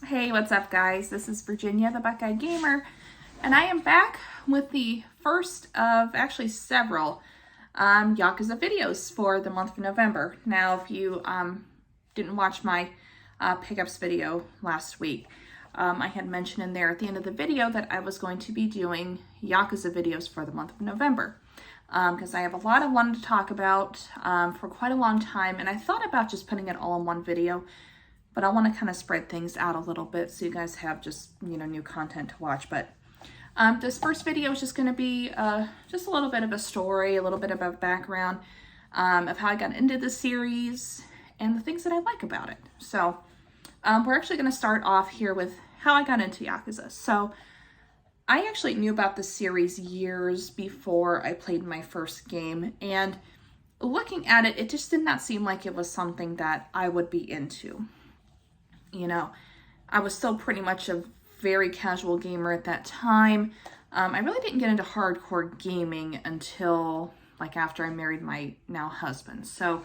Hey, what's up, guys? This is Virginia, the Buckeye Gamer, and I am back with the first of actually several Yakuza videos for the month of November. Now, if you didn't watch my pickups video last week, I had mentioned in there at the end of the video that I was going to be doing Yakuza videos for the month of November. Because I have a lot I wanted to talk about for quite a long time, and I thought about just putting it all in one video, but I want to kind of spread things out a little bit so you guys have just, new content to watch. But this first video is just going to be just a little bit of a story, a little bit of a background of how I got into the series and the things that I like about it. So we're actually going to start off here with how I got into Yakuza. So I actually knew about the series years before I played my first game, and looking at it, it just did not seem like it was something that I would be into. I was still pretty much a very casual gamer at that time. I really didn't get into hardcore gaming until like after I married my now husband. So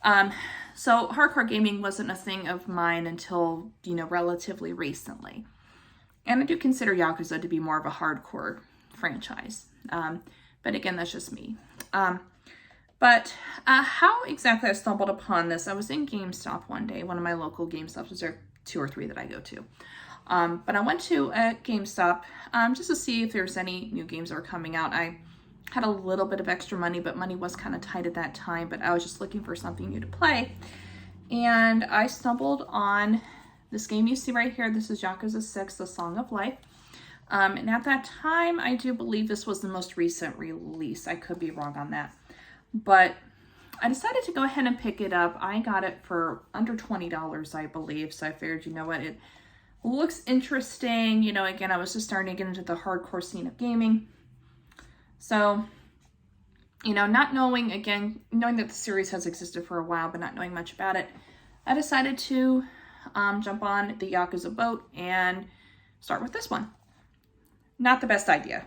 hardcore gaming wasn't a thing of mine until, relatively recently. And I do consider Yakuza to be more of a hardcore franchise. But again, that's just me. But how exactly I stumbled upon this, I was in GameStop one day, one of my local GameStops. There are 2 or 3 that I go to. But I went to a GameStop just to see if there's any new games that were coming out. I had a little bit of extra money, but money was kind of tight at that time. But I was just looking for something new to play. And I stumbled on this game you see right here. This is Yakuza 6, The Song of Life. And at that time, I do believe this was the most recent release. I could be wrong on that. But I decided to go ahead and pick it up. I got it for under $20, I believe. So I figured, it looks interesting. Again, I was just starting to get into the hardcore scene of gaming. So, not knowing that the series has existed for a while, but not knowing much about it, I decided to jump on the Yakuza boat and start with this one. Not the best idea,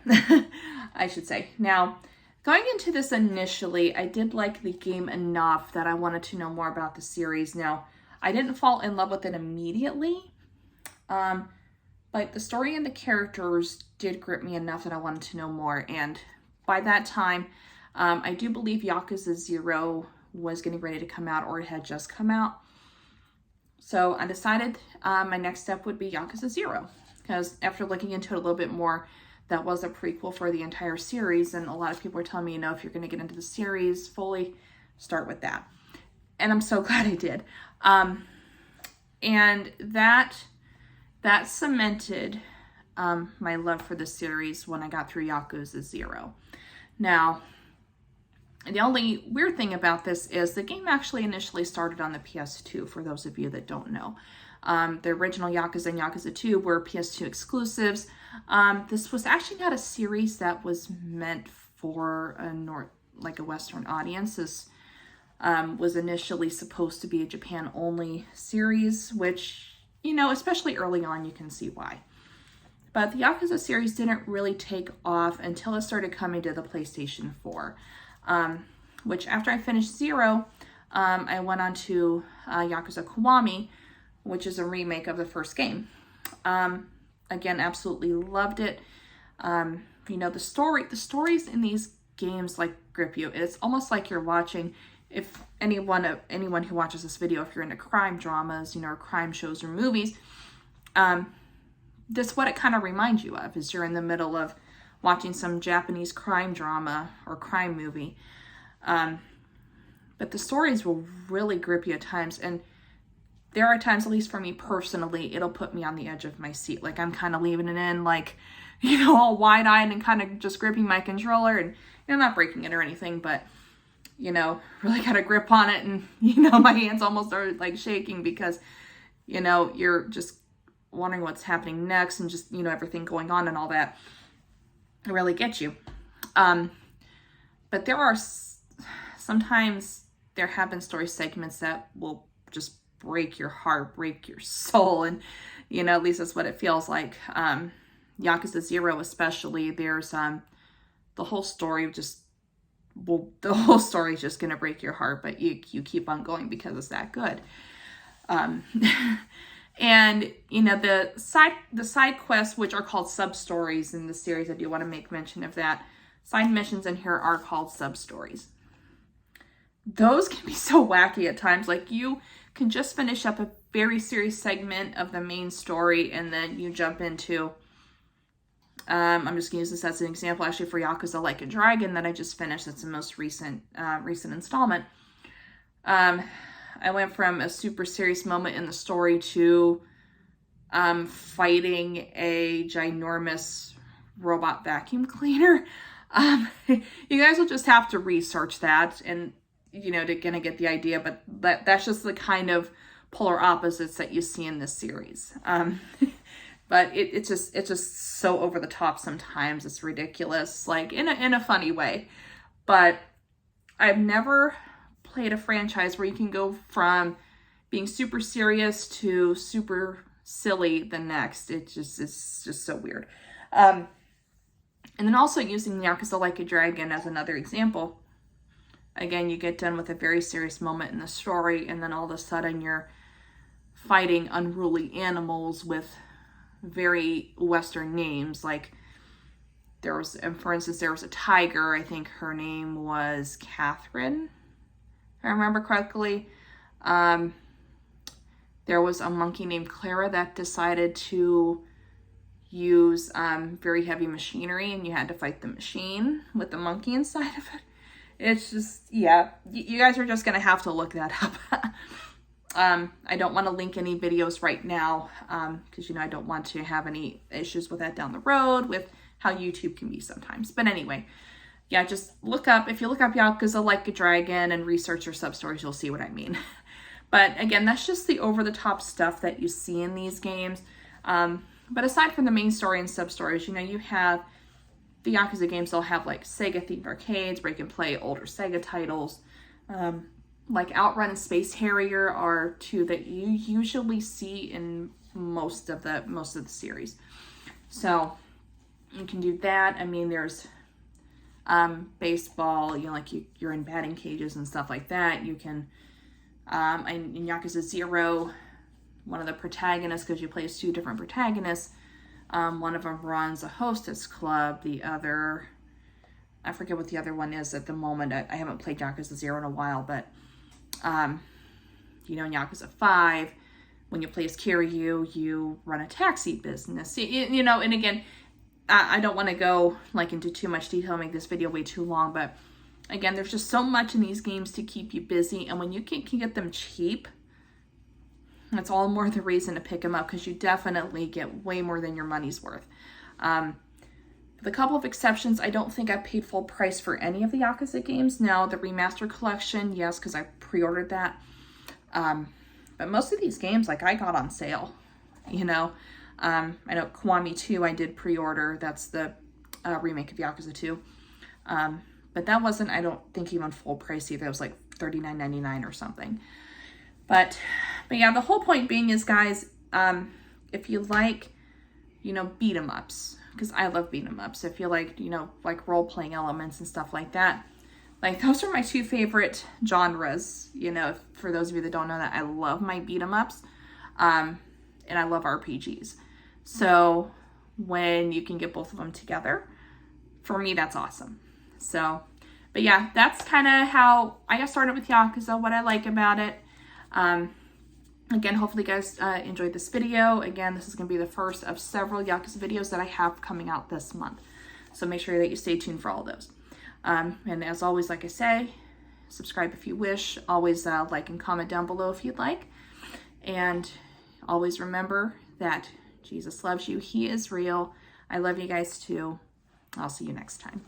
I should say. Now, going into this initially, I did like the game enough that I wanted to know more about the series. Now, I didn't fall in love with it immediately, but the story and the characters did grip me enough that I wanted to know more. And by that time, I do believe Yakuza 0 was getting ready to come out, or it had just come out. So I decided my next step would be Yakuza 0, because after looking into it a little bit more, that was a prequel for the entire series, and a lot of people are telling me, if you're going to get into the series fully, start with that. And I'm so glad I did. And that cemented my love for the series when I got through Yakuza 0. Now, the only weird thing about this is the game actually initially started on the PS2, for those of you that don't know. The original Yakuza and Yakuza 2 were PS2 exclusives. This was actually not a series that was meant for a Western audience. This was initially supposed to be a Japan-only series, which, especially early on, you can see why. But the Yakuza series didn't really take off until it started coming to the PlayStation 4. Which after I finished 0, I went on to Yakuza Kiwami, which is a remake of the first game. Again, absolutely loved it. The stories in these games grip you. It's almost like you're watching, if anyone who watches this video, if you're into crime dramas, or crime shows or movies, this what it kind of reminds you of, is you're in the middle of watching some Japanese crime drama or crime movie. But the stories will really grip you at times, and there are times, at least for me personally, it'll put me on the edge of my seat. I'm kind of leaving it in, all wide-eyed and kind of just gripping my controller and, not breaking it or anything, but, really got a grip on it, and, my hands almost are, shaking because, you're just wondering what's happening next and just, everything going on and all that. It really gets you. But there are sometimes there have been story segments that will just break your heart, break your soul. And, at least that's what it feels like. Yakuza 0 especially, there's the whole story is just going to break your heart, but you keep on going because it's that good. And, you know, the side quests, which are called sub-stories in the series, I do want to make mention of that. Side missions in here are called sub-stories. Those can be so wacky at times. Like, you can just finish up a very serious segment of the main story, and then you jump into, I'm just going to use this as an example, actually, for Yakuza Like a Dragon that I just finished. That's the most recent installment. I went from a super serious moment in the story to fighting a ginormous robot vacuum cleaner. You guys will just have to research that and, you know, to kind of get the idea, but that's just the kind of polar opposites that you see in this series. But it's just so over the top sometimes. It's ridiculous, like in a funny way. But I've never played a franchise where you can go from being super serious to super silly the next. It's just so weird. And then also using Yakuza Like a Dragon as another example. Again, you get done with a very serious moment in the story, and then all of a sudden you're fighting unruly animals with very Western names. Like, there was, for instance, there was a tiger. I think her name was Catherine, if I remember correctly. There was a monkey named Clara that decided to use very heavy machinery, and you had to fight the machine with the monkey inside of it. It's just, yeah, you guys are just going to have to look that up. I don't want to link any videos right now because, you know, I don't want to have any issues with that down the road with how YouTube can be sometimes. But anyway, yeah, just look up, if you look up Yakuza Like a Dragon and research your sub-stories, you'll see what I mean. But again, that's just the over-the-top stuff that you see in these games. But aside from the main story and sub-stories, you know, you have the Yakuza games, they'll have like Sega-themed arcades where you can play older Sega titles. Like Outrun and Space Harrier are two that you usually see in most of the series. So you can do that. I mean, there's baseball, you know, like you're in batting cages and stuff like that. You can, in Yakuza 0, one of the protagonists, because you play as two different protagonists, one of them runs a hostess club. The other, I forget what the other one is at the moment. I haven't played Yakuza 0 in a while, but, you know, in Yakuza 5, when you play as Kiryu, you run a taxi business. You know, and again, I don't want to go like into too much detail, make this video way too long, but again, there's just so much in these games to keep you busy, and when you can get them cheap, that's all more the reason to pick them up, because you definitely get way more than your money's worth. With a couple of exceptions, I don't think I've paid full price for any of the Yakuza games. Now, the Remastered Collection, yes, because I pre-ordered that. But most of these games, like, I got on sale, you know. I know Kiwami 2 I did pre-order. That's the remake of Yakuza 2. But that wasn't, I don't think, even full price either. It was like $39.99 or something. But yeah, the whole point being is, guys, if you like, you know, beat 'em ups, because I love beat 'em ups. If you like, you know, like role-playing elements and stuff like that, like, those are my two favorite genres. You know, for those of you that don't know that, I love my beat 'em ups, and I love RPGs. So when you can get both of them together, for me, that's awesome. So, but yeah, that's kind of how I got started with Yakuza, what I like about it. Again, hopefully you guys enjoyed this video. Again, this is going to be the first of several Yakuza videos that I have coming out this month. So make sure that you stay tuned for all those. And as always, like I say, subscribe if you wish. Always like and comment down below if you'd like. And always remember that Jesus loves you. He is real. I love you guys too. I'll see you next time.